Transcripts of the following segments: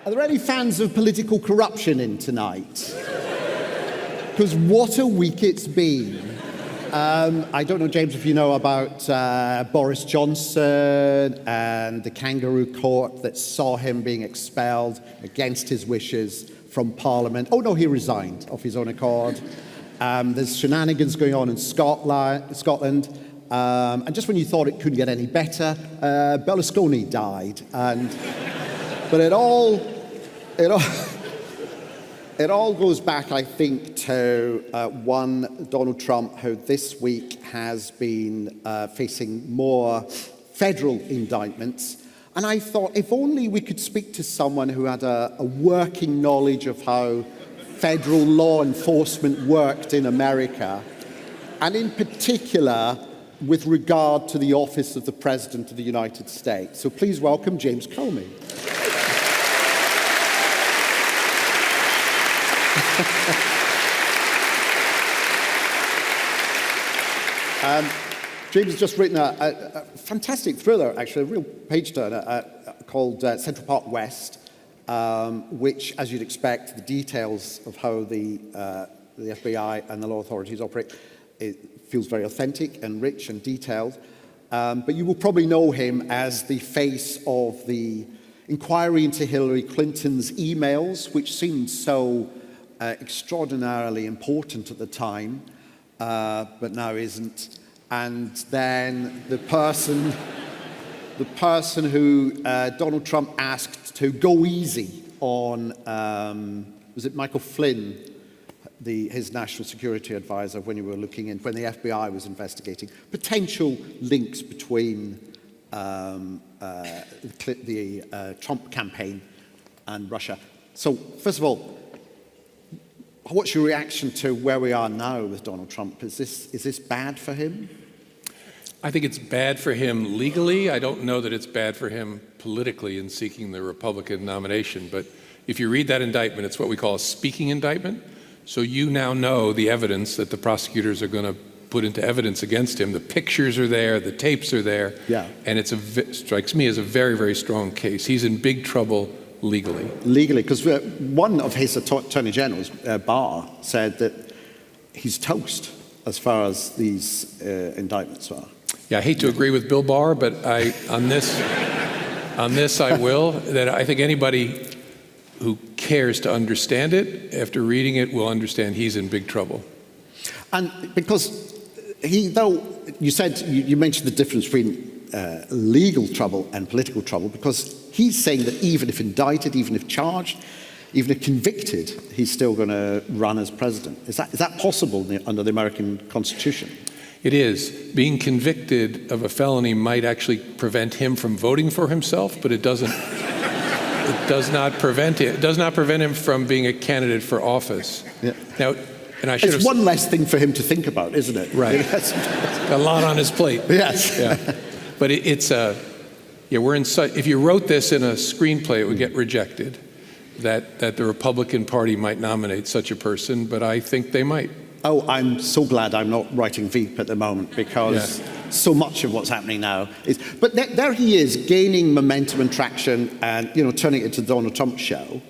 Are there any fans of political corruption in tonight? Because what a week it's been. I don't know, James, if you know about Boris Johnson and the kangaroo court that saw him being expelled against his wishes from Parliament. Oh, no, he resigned of his own accord. There's shenanigans going on in Scotland. And just when you thought it couldn't get any better, Berlusconi died. But it all goes back, I think, to one Donald Trump, who this week has been facing more federal indictments. And I thought, if only we could speak to someone who had a working knowledge of how federal law enforcement worked in America, and in particular, with regard to the office of the President of the United States. So please welcome James Comey. James has just written a fantastic thriller, actually, a real page-turner, called Central Park West, which, as you'd expect, the details of how the FBI and the law authorities operate, it feels very authentic and rich and detailed. But you will probably know him as the face of the inquiry into Hillary Clinton's emails, which seemed so extraordinarily important at the time, but now isn't. And then the person who Donald Trump asked to go easy on, was it Michael Flynn, his national security advisor, when the FBI was investigating potential links between the Trump campaign and Russia. So, first of all, what's your reaction to where we are now with Donald Trump? Is this bad for him? I think it's bad for him legally. I don't know that it's bad for him politically in seeking the Republican nomination. But if you read that indictment, it's what we call a speaking indictment. So you now know the evidence that the prosecutors are going to put into evidence against him. The pictures are there, the tapes are there. Yeah. And it strikes me as a very, very strong case. He's in big trouble legally. Legally, because one of his attorney generals, Barr, said that he's toast as far as these indictments are. Yeah, I hate to agree with Bill Barr, but on this I will. That I think anybody who cares to understand it, after reading it, will understand he's in big trouble. And because though you said, you mentioned the difference between legal trouble and political trouble, because he's saying that even if indicted, even if charged, even if convicted, he's still going to run as president. Is that possible under the American Constitution? It is. Being convicted of a felony might actually prevent him from voting for himself, but it doesn't. It does not prevent him from being a candidate for office. Yeah. Now, and I should it's one less thing for him to think about, isn't it? Right. A lot on his plate. Yes. Yeah. But we're in such. If you wrote this in a screenplay, it would get rejected. That the Republican Party might nominate such a person, but I think they might. Oh, I'm so glad I'm not writing Veep at the moment, because so much of what's happening now is... But there he is, gaining momentum and traction and, turning it into the Donald Trump show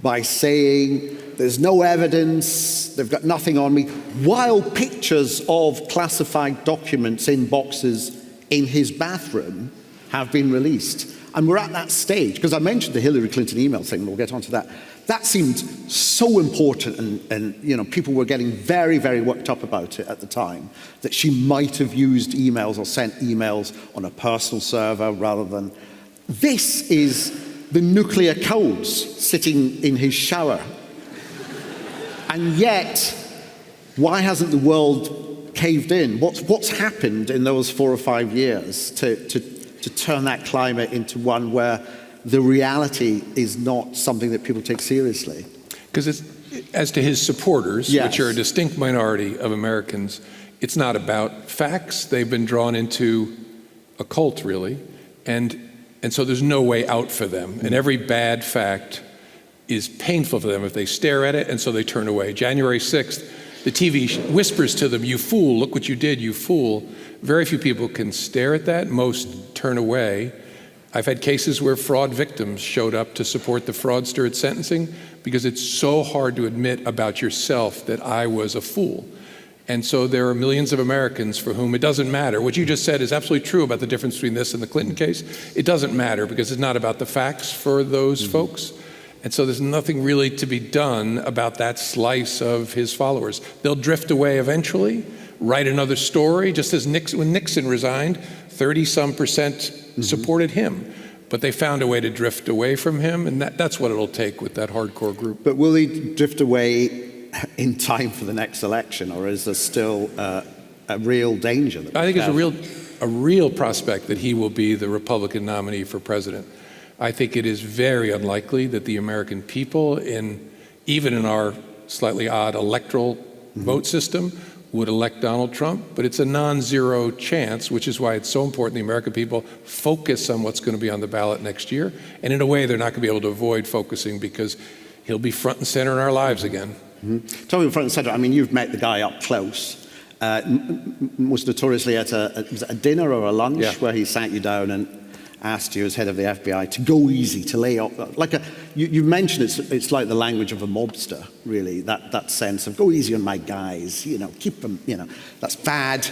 by saying there's no evidence, they've got nothing on me, while pictures of classified documents in boxes in his bathroom have been released. And we're at that stage, because I mentioned the Hillary Clinton email thing, we'll get onto that. That seemed so important, and people were getting very, very worked up about it at the time, that she might have used emails or sent emails on a personal server rather than... This is the nuclear codes sitting in his shower. And yet, why hasn't the world caved in? What's happened in those 4 or 5 years to turn that climate into one where the reality is not something that people take seriously? Because as to his supporters, which are a distinct minority of Americans, it's not about facts. They've been drawn into a cult, really, and so there's no way out for them. And every bad fact is painful for them if they stare at it, and so they turn away. January 6th, the TV whispers to them, "You fool, look what you did, you fool." Very few people can stare at that. Most turn away. I've had cases where fraud victims showed up to support the fraudster at sentencing because it's so hard to admit about yourself that I was a fool. And so there are millions of Americans for whom it doesn't matter. What you just said is absolutely true about the difference between this and the Clinton case. It doesn't matter because it's not about the facts for those folks. And so there's nothing really to be done about that slice of his followers. They'll drift away eventually, write another story, just as when Nixon resigned, 30-some% supported him. But they found a way to drift away from him, and that's what it'll take with that hardcore group. But will he drift away in time for the next election, or is there still a real danger? I think there's a real prospect that he will be the Republican nominee for president. I think it is very unlikely that the American people, even in our slightly odd electoral vote system, would elect Donald Trump, but it's a non-zero chance, which is why it's so important the American people focus on what's going to be on the ballot next year. And in a way, they're not going to be able to avoid focusing because he'll be front and center in our lives again. Talking about front and center, I mean, you've met the guy up close, most notoriously at a dinner or a lunch where he sat you down and asked you as head of the FBI to go easy, to lay off, you mentioned it's like the language of a mobster, really, that sense of go easy on my guys, keep them, that's bad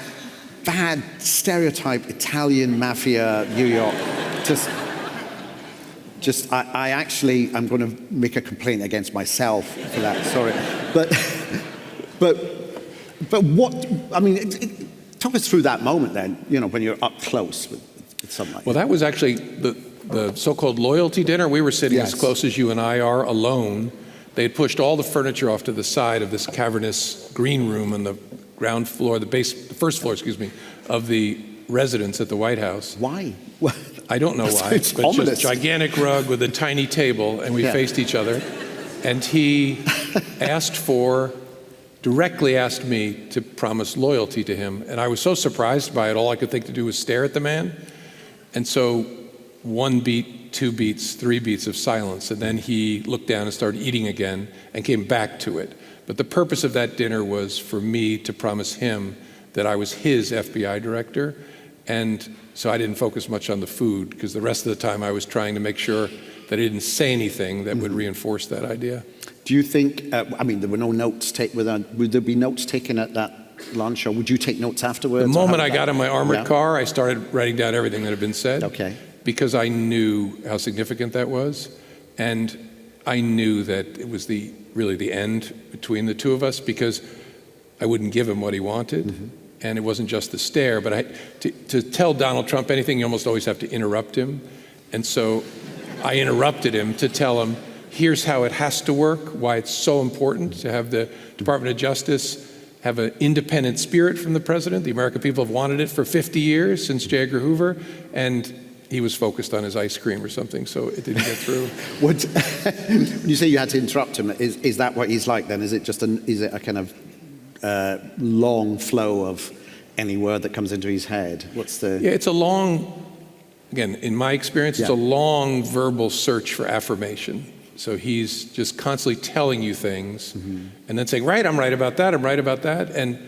stereotype Italian mafia, New York, I'm going to make a complaint against myself for that, sorry, but what, I mean, talk us through that moment then, when you're up close with something like that. Well, that was actually the so-called loyalty dinner. We were sitting as close as you and I are, alone. They had pushed all the furniture off to the side of this cavernous green room on the ground floor, the first floor, of the residence at the White House. Why? I don't know why, but just a gigantic rug with a tiny table, and we faced each other. And he directly asked me to promise loyalty to him. And I was so surprised by it, all I could think to do was stare at the man. And so 1 beat, 2 beats, 3 beats of silence, and then he looked down and started eating again and came back to it. But the purpose of that dinner was for me to promise him that I was his FBI director. And so I didn't focus much on the food, because the rest of the time I was trying to make sure that I didn't say anything that would reinforce that idea. Do you think, there were no notes taken, would there be notes taken at that lunch, or would you take notes afterwards? The moment I got in my armored car, I started writing down everything that had been said. Okay. Because I knew how significant that was. And I knew that it was really the end between the two of us, because I wouldn't give him what he wanted. And it wasn't just the stare, but to tell Donald Trump anything, you almost always have to interrupt him. And so I interrupted him to tell him, here's how it has to work, why it's so important to have the Department of Justice have an independent spirit from the president. The American people have wanted it for 50 years, since J. Edgar Hoover, and he was focused on his ice cream or something, so it didn't get through. When you say you had to interrupt him, is that what he's like then? Is it a kind of long flow of any word that comes into his head? Yeah, it's a long, again, in my experience, it's a long verbal search for affirmation. So he's just constantly telling you things and then saying, right, I'm right about that, I'm right about that. And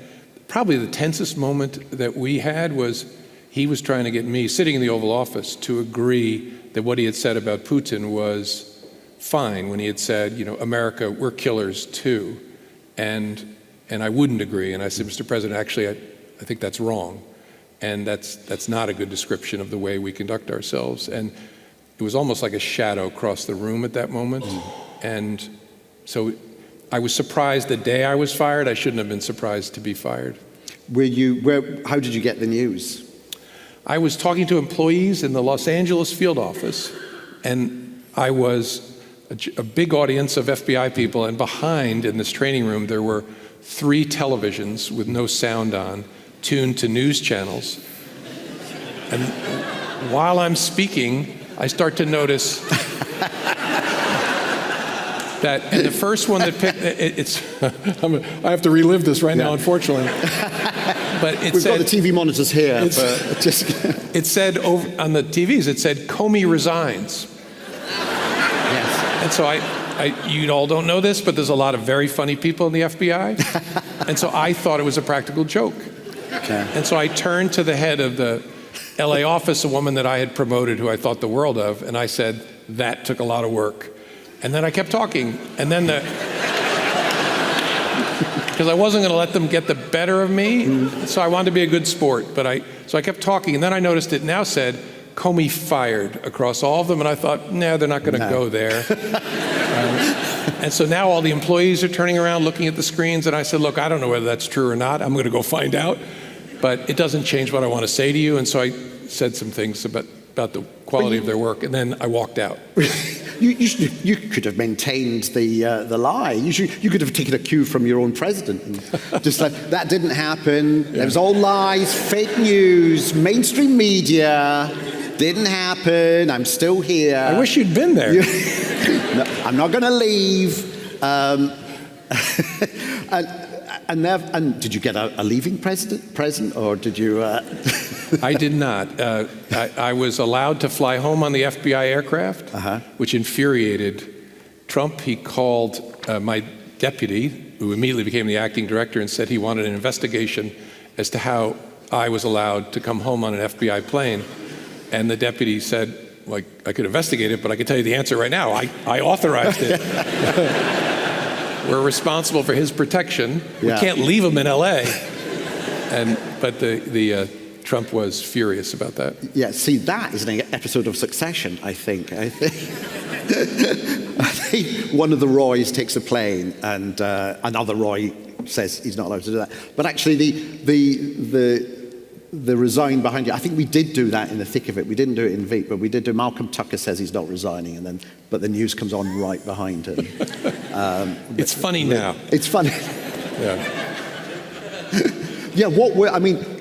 probably the tensest moment that we had was he was trying to get me, sitting in the Oval Office, to agree that what he had said about Putin was fine, when he had said, America, we're killers too. And I wouldn't agree. And I said, Mr. President, actually, I think that's wrong. And that's not a good description of the way we conduct ourselves. And it was almost like a shadow crossed the room at that moment. And so I was surprised the day I was fired. I shouldn't have been surprised to be fired. How did you get the news? I was talking to employees in the Los Angeles field office, and I was a big audience of FBI people, and behind in this training room there were 3 televisions with no sound on, tuned to news channels. And while I'm speaking, I start to notice that, and the first one that picked, I have to relive this right now, unfortunately. But We've got the TV monitors here. It said on the TVs, it said, Comey resigns. Yes. And so you all don't know this, but there's a lot of very funny people in the FBI. And so I thought it was a practical joke. Okay. And so I turned to the head of the LA office, a woman that I had promoted who I thought the world of, and I said, that took a lot of work. And then I kept talking, and then because I wasn't going to let them get the better of me, so I wanted to be a good sport. So I kept talking, and then I noticed it now said, Comey fired across all of them, and I thought, no, they're not going to go there. And so now all the employees are turning around looking at the screens, and I said, look, I don't know whether that's true or not. I'm going to go find out, but it doesn't change what I want to say to you. And so I said some things about the quality of their work, and then I walked out. You could have maintained the lie. You could have taken a cue from your own president and just like, that didn't happen. Yeah. It was all lies, fake news, mainstream media. Didn't happen. I'm still here. I wish you'd been there. No, I'm not going to leave. And did you get a leaving present, or did you? I did not. I was allowed to fly home on the FBI aircraft, which infuriated Trump. He called my deputy, who immediately became the acting director, and said he wanted an investigation as to how I was allowed to come home on an FBI plane. And the deputy said, like, I could investigate it, but I could tell you the answer right now. I authorized it. We're responsible for his protection. Yeah. We can't leave him in LA. But the Trump was furious about that. Yeah, see, that is an episode of Succession, I think. I think one of the Roys takes a plane, and another Roy says he's not allowed to do that. But actually, the resign behind you, I think we did do that in the thick of it. We didn't do it in Veep, but we did do Malcolm Tucker says he's not resigning, but the news comes on right behind him. It's funny now. It's funny. Yeah. Yeah,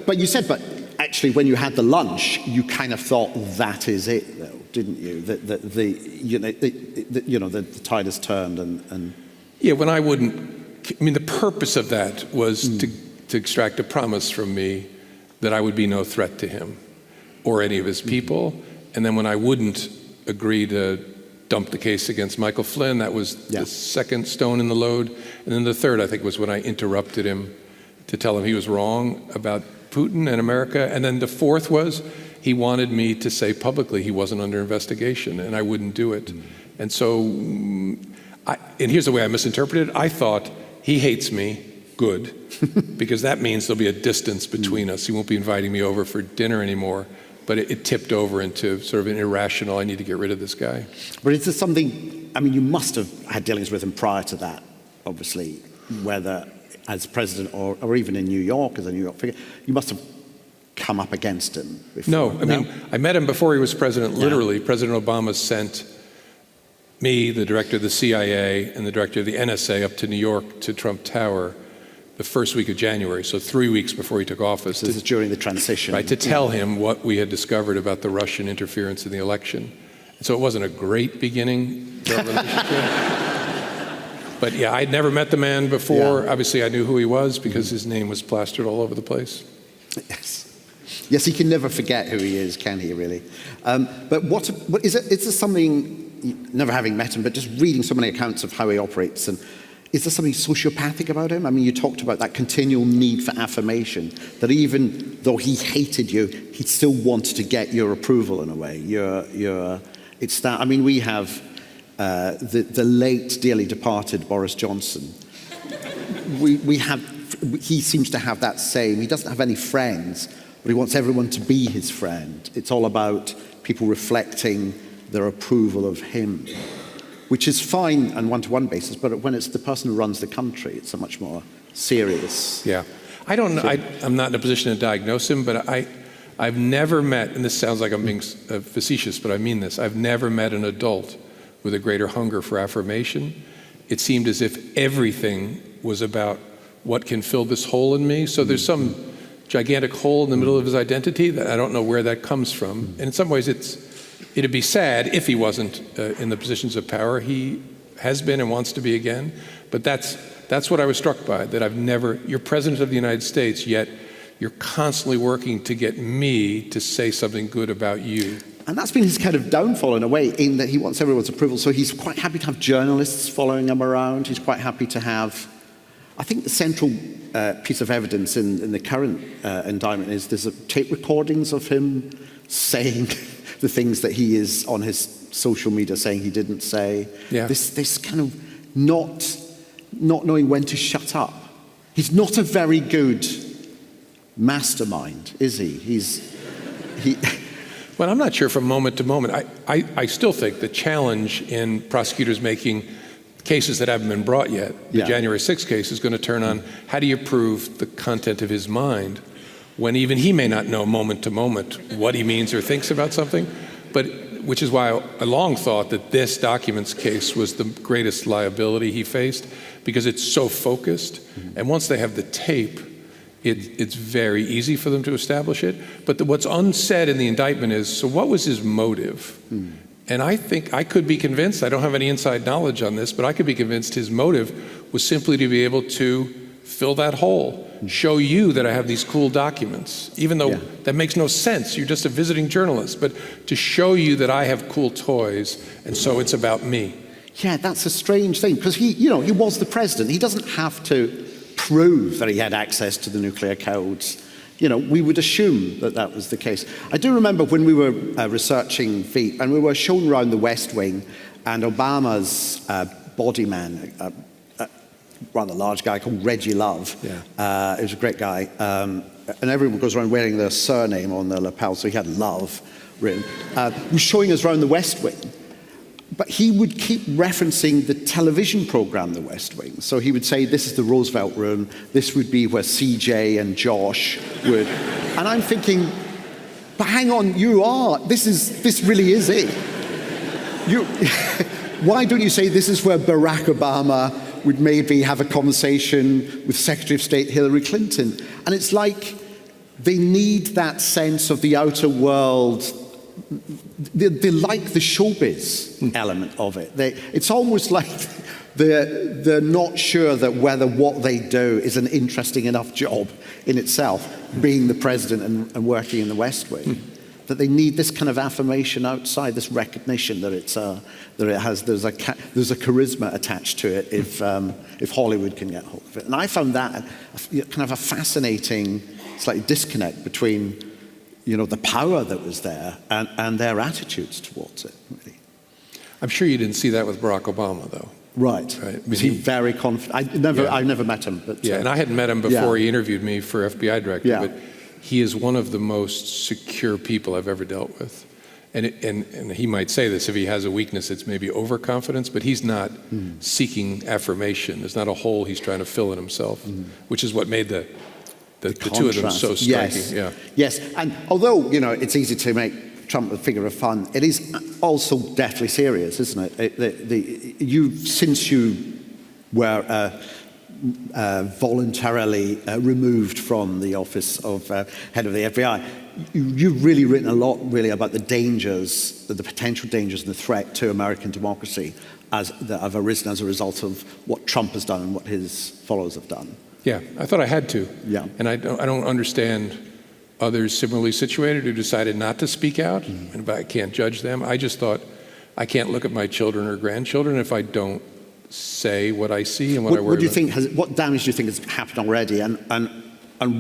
but you said, but actually when you had the lunch, you kind of thought that is it, though, didn't you? The tide has turned and... Yeah, when I wouldn't, the purpose of that was to extract a promise from me that I would be no threat to him or any of his people. And then when I wouldn't agree to dump the case against Michael Flynn, that was the second stone in the load. And then the third, I think, was when I interrupted him to tell him he was wrong about Putin and America. And then the fourth was he wanted me to say publicly he wasn't under investigation, and I wouldn't do it. And so, and here's the way I misinterpreted it. I thought he hates me. Good, because that means there'll be a distance between us. He won't be inviting me over for dinner anymore. But it tipped over into sort of an irrational, I need to get rid of this guy. But is there something, you must have had dealings with him prior to that, obviously, whether as president or even in New York as a New York figure, you must have come up against him before. No, I met him before he was president, literally. President Obama sent me, the director of the CIA, and the director of the NSA up to New York to Trump Tower the first week of January, so 3 weeks before he took office. So this is during the transition. Right, to tell him what we had discovered about the Russian interference in the election. So it wasn't a great beginning to our relationship. But yeah, I'd never met the man before. Yeah. Obviously, I knew who he was because his name was plastered all over the place. Yes, he can never forget who he is, can he, really? But what is there something, never having met him, but just reading so many accounts of how he operates, and is there something sociopathic about him? You talked about that continual need for affirmation, that even though he hated you, he still wanted to get your approval in a way. It's that, we have the late, dearly departed Boris Johnson. He seems to have that same, he doesn't have any friends, but he wants everyone to be his friend. It's all about people reflecting their approval of him, which is fine on one-to-one basis, but when it's the person who runs the country, it's a much more serious. Yeah. I don't know, I'm not in a position to diagnose him, but I've never met, and this sounds like I'm being facetious, but I mean this, I've never met an adult with a greater hunger for affirmation. It seemed as if everything was about what can fill this hole in me. So there's some gigantic hole in the middle of his identity that I don't know where that comes from. And in some ways it'd be sad if he wasn't in the positions of power. He has been and wants to be again. But that's what I was struck by, that you're president of the United States, yet you're constantly working to get me to say something good about you. And that's been his kind of downfall in a way, in that he wants everyone's approval. So he's quite happy to have journalists following him around. He's quite happy to have I think the central piece of evidence in the current indictment is there's tape recordings of him saying the things that he is on his social media saying he didn't say. Yeah. This kind of not knowing when to shut up. He's not a very good mastermind, is he? Well, I'm not sure from moment to moment. I still think the challenge in prosecutors making cases that haven't been brought yet, the January 6th case, is going to turn on how do you prove the content of his mind when even he may not know moment to moment what he means or thinks about something, which is why I long thought that this documents case was the greatest liability he faced, because it's so focused. And once they have the tape, it's very easy for them to establish it. But what's unsaid in the indictment is, so what was his motive? And I think I could be convinced, I don't have any inside knowledge on this, but I could be convinced his motive was simply to be able to fill that hole, show you that I have these cool documents, even though that makes no sense. You're just a visiting journalist, but to show you that I have cool toys, and so it's about me. Yeah, that's a strange thing, because he was the president. He doesn't have to prove that he had access to the nuclear codes. We would assume that that was the case. I do remember when we were researching Veep, and we were shown around the West Wing, and Obama's body man, a rather large guy called Reggie Love. He was a great guy. And everyone goes around wearing their surname on their lapel, so he had Love written. Was showing us around the West Wing. But he would keep referencing the television program, The West Wing. So he would say, this is the Roosevelt room, this would be where CJ and Josh would. And I'm thinking, but hang on, this really is it. Why don't you say this is where Barack Obama would maybe have a conversation with Secretary of State Hillary Clinton? And it's like they need that sense of the outer world. They like the showbiz element of it. It's almost like they're not sure that whether what they do is an interesting enough job in itself, being the president and working in the West Wing, that they need this kind of affirmation outside, this recognition that there's a charisma attached to it if Hollywood can get hold of it. And I found that kind of a fascinating, slightly disconnect between the power that was there and their attitudes towards it, really. I'm sure you didn't see that with Barack Obama, though. Right. Was he very confident? I never met him. But, and I hadn't met him before he interviewed me for FBI director, but he is one of the most secure people I've ever dealt with. And he might say this, if he has a weakness, it's maybe overconfidence, but he's not seeking affirmation. There's not a hole he's trying to fill in himself, which is what made the two of them so striking. Yes, and although it's easy to make Trump a figure of fun, it is also deathly serious, isn't it? Since you were voluntarily removed from the office of head of the FBI, you've really written a lot, really, about the dangers, the potential dangers, and the threat to American democracy that have arisen as a result of what Trump has done and what his followers have done. Yeah, I thought I had to. Yeah. And I don't understand others similarly situated who decided not to speak out, and I can't judge them. I just thought, I can't look at my children or grandchildren if I don't say what I see and what I worry what do you think what damage do you think has happened already, and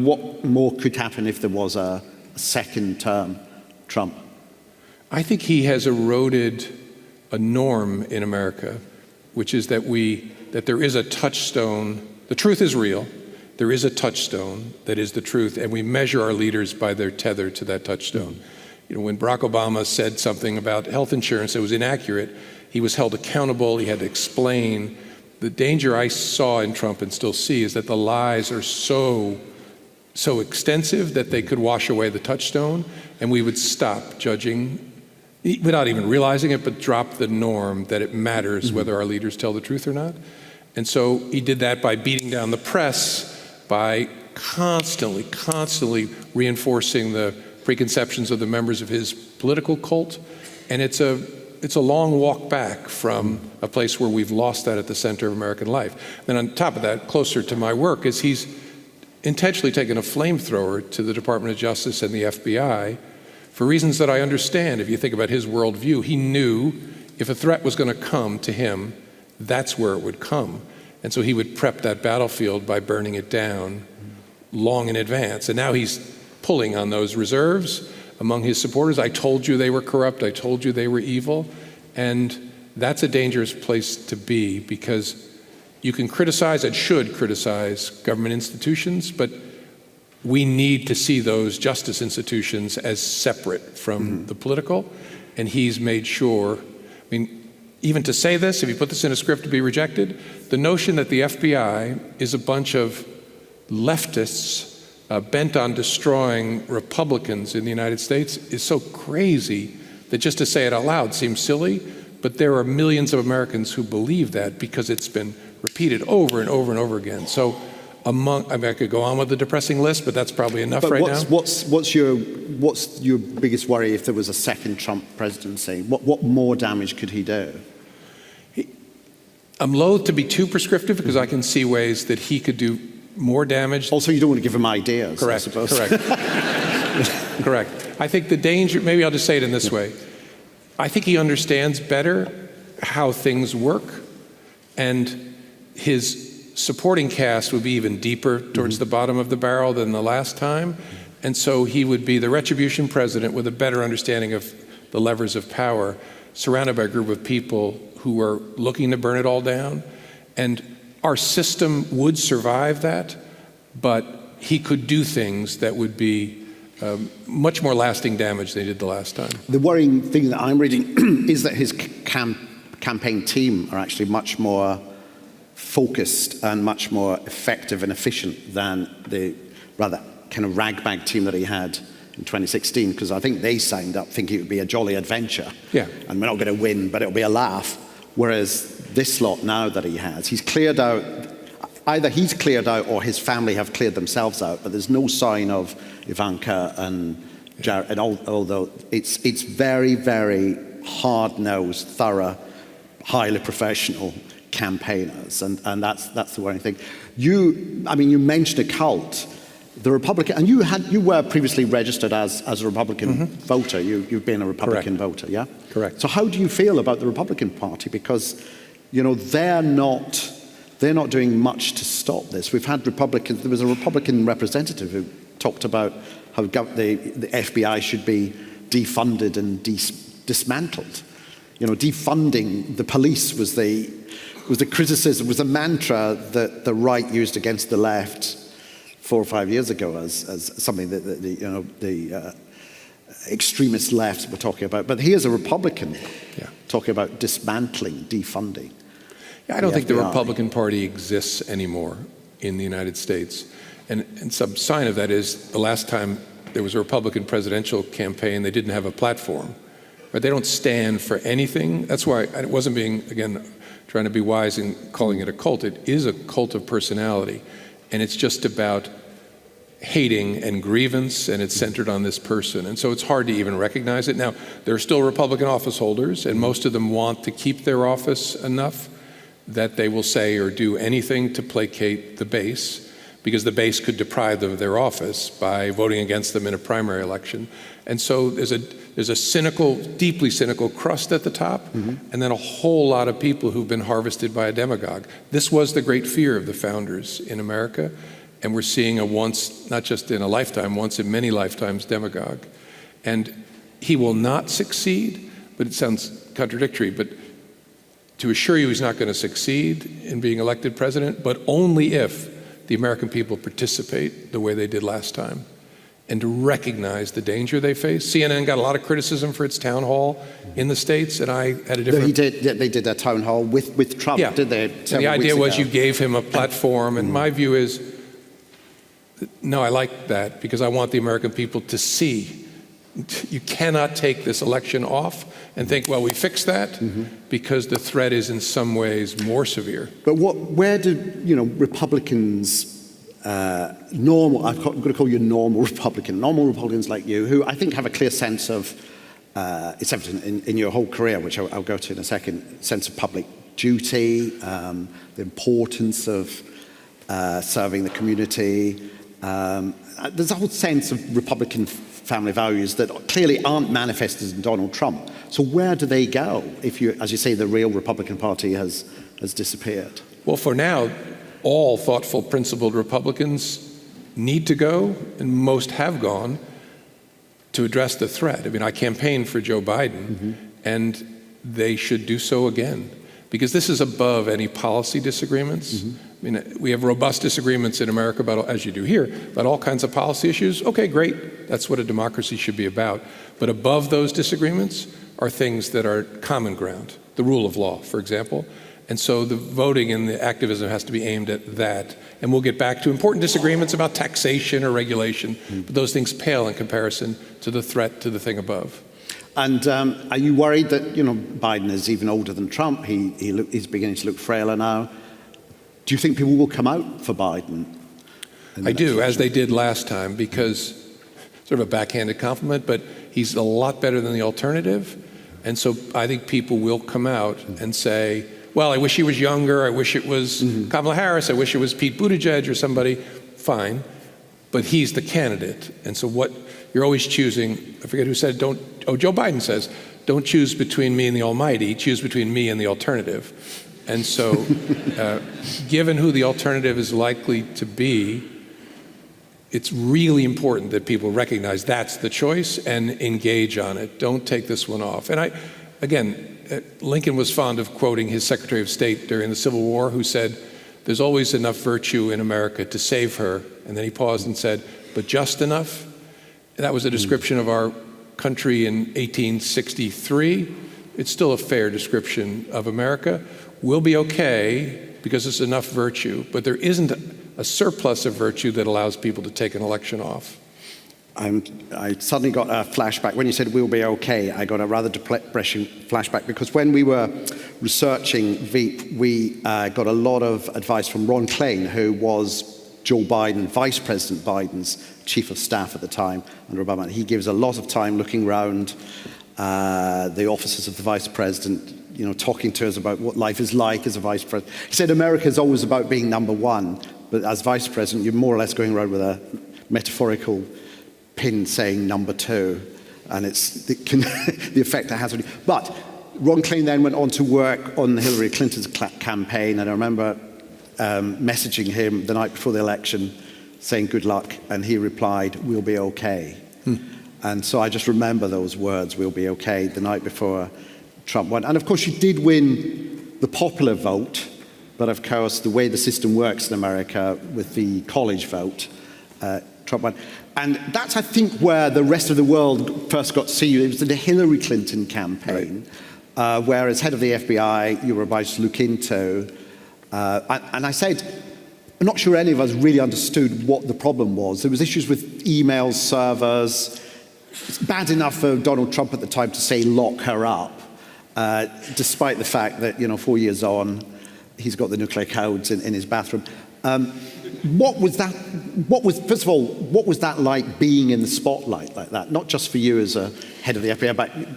what more could happen if there was a second term Trump? I think he has eroded a norm in America, which is that there is a touchstone. The truth is real. There is a touchstone that is the truth, and we measure our leaders by their tether to that touchstone. When Barack Obama said something about health insurance that was inaccurate, he was held accountable. He had to explain. The danger I saw in Trump and still see is that the lies are so extensive that they could wash away the touchstone, and we would stop judging without even realizing it, but drop the norm that it matters whether our leaders tell the truth or not. And so he did that by beating down the press, by constantly reinforcing the preconceptions of the members of his political cult. And it's a long walk back from a place where we've lost that at the center of American life. Then on top of that, closer to my work, is he's intentionally taken a flamethrower to the Department of Justice and the FBI for reasons that I understand. If you think about his worldview, he knew if a threat was going to come to him, that's where it would come. And so he would prep that battlefield by burning it down long in advance. And now he's pulling on those reserves among his supporters. I told you they were corrupt. I told you they were evil. And that's a dangerous place to be, because you can criticize and should criticize government institutions, but we need to see those justice institutions as separate from the political. And he's made sure, I mean, even to say this, if you put this in a script to be rejected, the notion that the FBI is a bunch of leftists bent on destroying Republicans in the United States is so crazy that just to say it out loud seems silly, but there are millions of Americans who believe that because it's been repeated over and over and over again. So I mean, I could go on with the depressing list, but that's probably enough right now. What's your biggest worry if there was a second Trump presidency? What more damage could he do? I'm loath to be too prescriptive because I can see ways that he could do more damage. Also, you don't want to give him ideas, correct, I suppose. Correct. Correct. I think the danger, maybe I'll just say it in this way. I think he understands better how things work, and his supporting cast would be even deeper towards the bottom of the barrel than the last time. And so he would be the retribution president with a better understanding of the levers of power, surrounded by a group of people who are looking to burn it all down. And our system would survive that, but he could do things that would be much more lasting damage than he did the last time. The worrying thing that I'm reading is that his campaign team are actually much more focused and much more effective and efficient than the rather kind of ragbag team that he had in 2016, because I think they signed up thinking it would be a jolly adventure. Yeah. And we're not going to win, but it'll be a laugh. Whereas this lot now that he has, he's cleared out, either he's cleared out or his family have cleared themselves out, but there's no sign of Ivanka and Jared, and although it's very, very hard-nosed, thorough, highly professional campaigners, and that's the worrying thing. You mentioned a cult. The Republican, and you were previously registered as a Republican voter. You've been a Republican voter, yeah? Correct. So how do you feel about the Republican Party? Because, they're not doing much to stop this. We've had Republicans. There was a Republican representative who talked about how the FBI should be defunded and dismantled. Defunding the police was the criticism, was the mantra that the right used against the left 4 or 5 years ago as something that the extremist left were talking about. But here's a Republican talking about dismantling, defunding. Yeah, I don't think the Republican Party exists anymore in the United States. And some sign of that is the last time there was a Republican presidential campaign, they didn't have a platform. Right? They don't stand for anything. That's why I wasn't being, again, trying to be wise in calling it a cult. It is a cult of personality. And it's just about hating and grievance, and it's centered on this person. And so it's hard to even recognize it. Now, there are still Republican office holders, and most of them want to keep their office enough that they will say or do anything to placate the base, because the base could deprive them of their office by voting against them in a primary election. And so there's a cynical, deeply cynical crust at the top, and then a whole lot of people who've been harvested by a demagogue. This was the great fear of the founders in America, and we're seeing a once, not just in a lifetime, once in many lifetimes demagogue. And he will not succeed, but it sounds contradictory, but to assure you he's not going to succeed in being elected president, but only if the American people participate the way they did last time, and to recognize the danger they face. CNN got a lot of criticism for its town hall in the States, and I had a different... They did their town hall with Trump, did they? And the idea was you gave him a platform, and my view is, no, I like that, because I want the American people to see you cannot take this election off and think, well, we fixed that, because the threat is in some ways more severe. But where do Republicans, normal, I'm going to call you normal Republicans like you, who I think have a clear sense of, it's evident in your whole career, which I'll go to in a second, sense of public duty, the importance of serving the community. There's a whole sense of Republican family values that clearly aren't manifested in Donald Trump. So where do they go if as you say, the real Republican Party has disappeared? Well, for now, all thoughtful, principled Republicans need to go, and most have gone, to address the threat. I mean, I campaigned for Joe Biden, and they should do so again, because this is above any policy disagreements. I mean, we have robust disagreements in America about, as you do here, about all kinds of policy issues. Okay, great. That's what a democracy should be about. But above those disagreements are things that are common ground, the rule of law, for example. And so the voting and the activism has to be aimed at that. And we'll get back to important disagreements about taxation or regulation, but those things pale in comparison to the threat to the thing above. And are you worried that, Biden is even older than Trump? He's beginning to look frailer now. Do you think people will come out for Biden? I do, as they did last time, because sort of a backhanded compliment, but he's a lot better than the alternative. And so I think people will come out and say, well, I wish he was younger, I wish it was Kamala Harris, I wish it was Pete Buttigieg or somebody. Fine, but he's the candidate. And so what you're always choosing, I forget who said, Joe Biden says, don't choose between me and the almighty, choose between me and the alternative. And so given who the alternative is likely to be, it's really important that people recognize that's the choice and engage on it. Don't take this one off. And again, Lincoln was fond of quoting his Secretary of State during the Civil War, who said, there's always enough virtue in America to save her. And then he paused and said, but just enough? And that was a description of our country in 1863. It's still a fair description of America. We'll be okay because there's enough virtue, but there isn't a surplus of virtue that allows people to take an election off. I suddenly got a flashback. When you said we'll be okay, I got a rather depressing flashback, because when we were researching Veep, we got a lot of advice from Ron Klain, who was Joe Biden, Vice President Biden's chief of staff at the time under Obama. He gives a lot of time looking around the offices of the Vice President, talking to us about what life is like as a Vice President. He said America is always about being number one, but as Vice President, you're more or less going around with a metaphorical pin saying number two, and it's the effect it has on you. But Ron Klain then went on to work on Hillary Clinton's campaign, and I remember messaging him the night before the election saying good luck, and he replied, we'll be okay. And so I just remember those words, we'll be okay, the night before Trump won. And of course, she did win the popular vote, but of course, the way the system works in America with the college vote, Trump won. And that's, I think, where the rest of the world first got to see you. It was in the Hillary Clinton campaign, where as head of the FBI, you were obliged to look into. And I said, I'm not sure any of us really understood what the problem was. There was issues with email servers. It's bad enough for Donald Trump at the time to say, lock her up, despite the fact that, 4 years on, he's got the nuclear codes in his bathroom. What was that? First of all, what was that like being in the spotlight like that? Not just for you as a head of the FBI,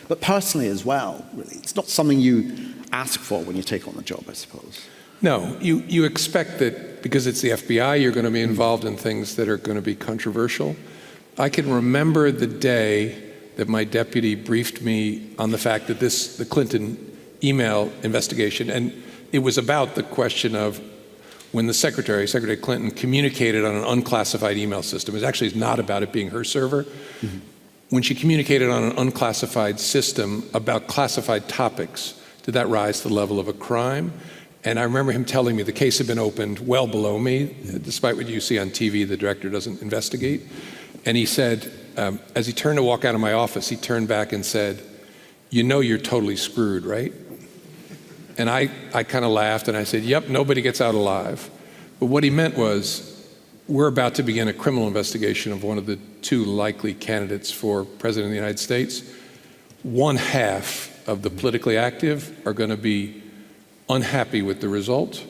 but personally as well. Really, it's not something you ask for when you take on the job, I suppose. No, you expect that because it's the FBI, you're going to be involved in things that are going to be controversial. I can remember the day that my deputy briefed me on the fact that the Clinton email investigation, and it was about the question of when the Secretary Clinton, communicated on an unclassified email system. It actually is not about it being her server. When she communicated on an unclassified system about classified topics, did that rise to the level of a crime? And I remember him telling me the case had been opened well below me. Despite what you see on TV, the director doesn't investigate. And he said, as he turned to walk out of my office, he turned back and said, you're totally screwed, right? And I kind of laughed and I said, yep, nobody gets out alive. But what he meant was, we're about to begin a criminal investigation of one of the two likely candidates for President of the United States. One half of the politically active are going to be unhappy with the result.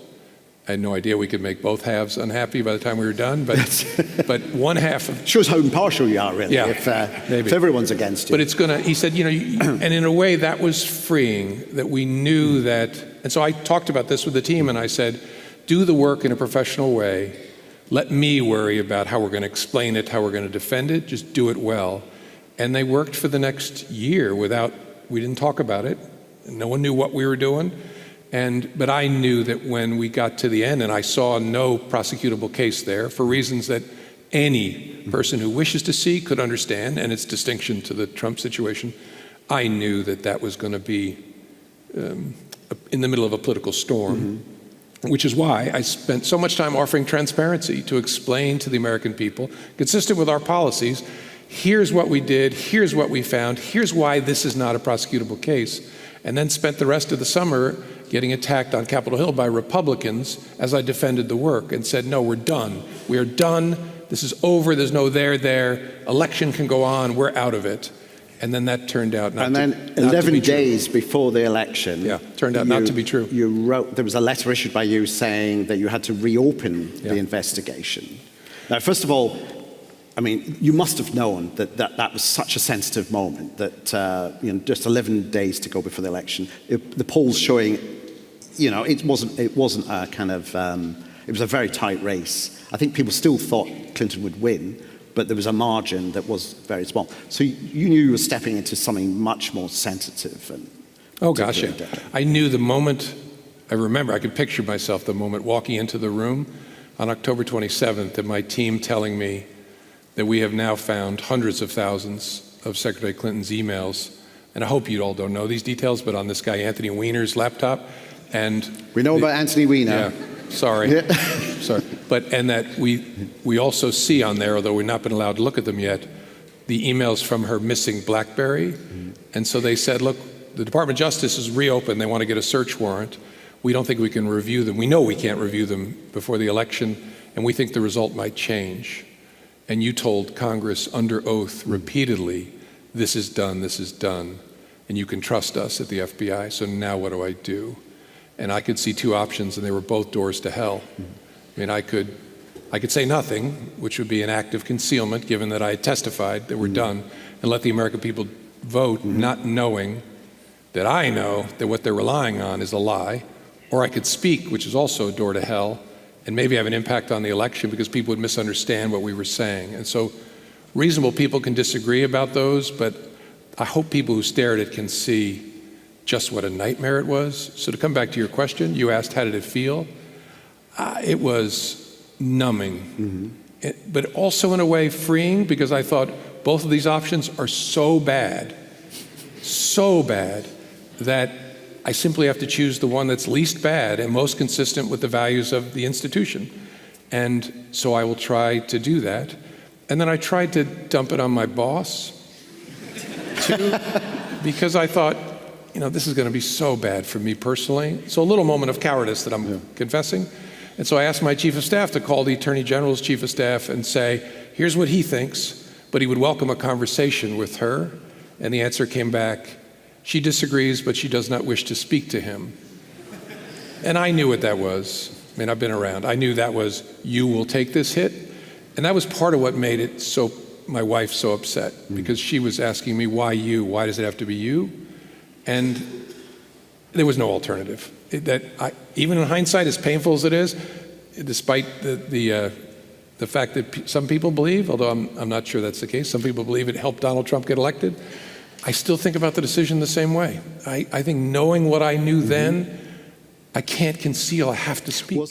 I had no idea we could make both halves unhappy by the time we were done, but one half of... Shows how impartial you are, really, yeah, if everyone's against you. But it's going to, he said, and in a way that was freeing, that we knew that, and so I talked about this with the team and I said, do the work in a professional way. Let me worry about how we're going to explain it, how we're going to defend it, just do it well. And they worked for the next year we didn't talk about it. No one knew what we were doing. But I knew that when we got to the end and I saw no prosecutable case there for reasons that any person who wishes to see could understand, and its distinction to the Trump situation, I knew that that was going to be in the middle of a political storm, which is why I spent so much time offering transparency to explain to the American people, consistent with our policies, here's what we did, here's what we found, here's why this is not a prosecutable case, and then spent the rest of the summer getting attacked on Capitol Hill by Republicans as I defended the work and said, no, we're done. We are done. This is over. There's no there. Election can go on. We're out of it. And then that turned out not to be true. And then 11 days before the election, turned out not to be true. You wrote, there was a letter issued by you saying that you had to reopen the investigation. Now, first of all, I mean, you must have known that was such a sensitive moment that just 11 days to go before the election, the polls showing, it wasn't a kind of, it was a very tight race. I think people still thought Clinton would win, but there was a margin that was very small. So you knew you were stepping into something much more sensitive. Oh gosh, yeah. I knew the moment, I remember, I could picture myself the moment walking into the room on October 27th and my team telling me that we have now found hundreds of thousands of Secretary Clinton's emails. And I hope you all don't know these details, but on this guy Anthony Weiner's laptop. And we know about Anthony Weiner. Yeah, sorry. Sorry. And that we also see on there, although we've not been allowed to look at them yet, the emails from her missing BlackBerry. And so they said, look, the Department of Justice is reopened. They want to get a search warrant. We don't think we can review them. We know we can't review them before the election, and we think the result might change. And you told Congress under oath repeatedly, this is done, and you can trust us at the FBI, so now what do I do? And I could see two options, and they were both doors to hell. I mean, I could say nothing, which would be an act of concealment, given that I had testified that we're done, and let the American people vote, not knowing that I know that what they're relying on is a lie. Or I could speak, which is also a door to hell, and maybe have an impact on the election because people would misunderstand what we were saying. And so reasonable people can disagree about those, but I hope people who stare at it can see just what a nightmare it was. So to come back to your question, you asked, how did it feel? It was numbing, but also in a way freeing, because I thought both of these options are so bad, that I simply have to choose the one that's least bad and most consistent with the values of the institution. And so I will try to do that. And then I tried to dump it on my boss, too, because I thought, this is going to be so bad for me personally. So a little moment of cowardice that I'm confessing. And so I asked my chief of staff to call the Attorney General's chief of staff and say, here's what he thinks, but he would welcome a conversation with her. And the answer came back, she disagrees, but she does not wish to speak to him. And I knew what that was. I mean, I've been around. I knew that was, you will take this hit. And that was part of what made it my wife so upset, because she was asking me, why you? Why does it have to be you? And there was no alternative. Even in hindsight, as painful as it is, despite the fact that some people believe, although I'm not sure that's the case, some people believe it helped Donald Trump get elected, I still think about the decision the same way. I think knowing what I knew then, I can't conceal, I have to speak.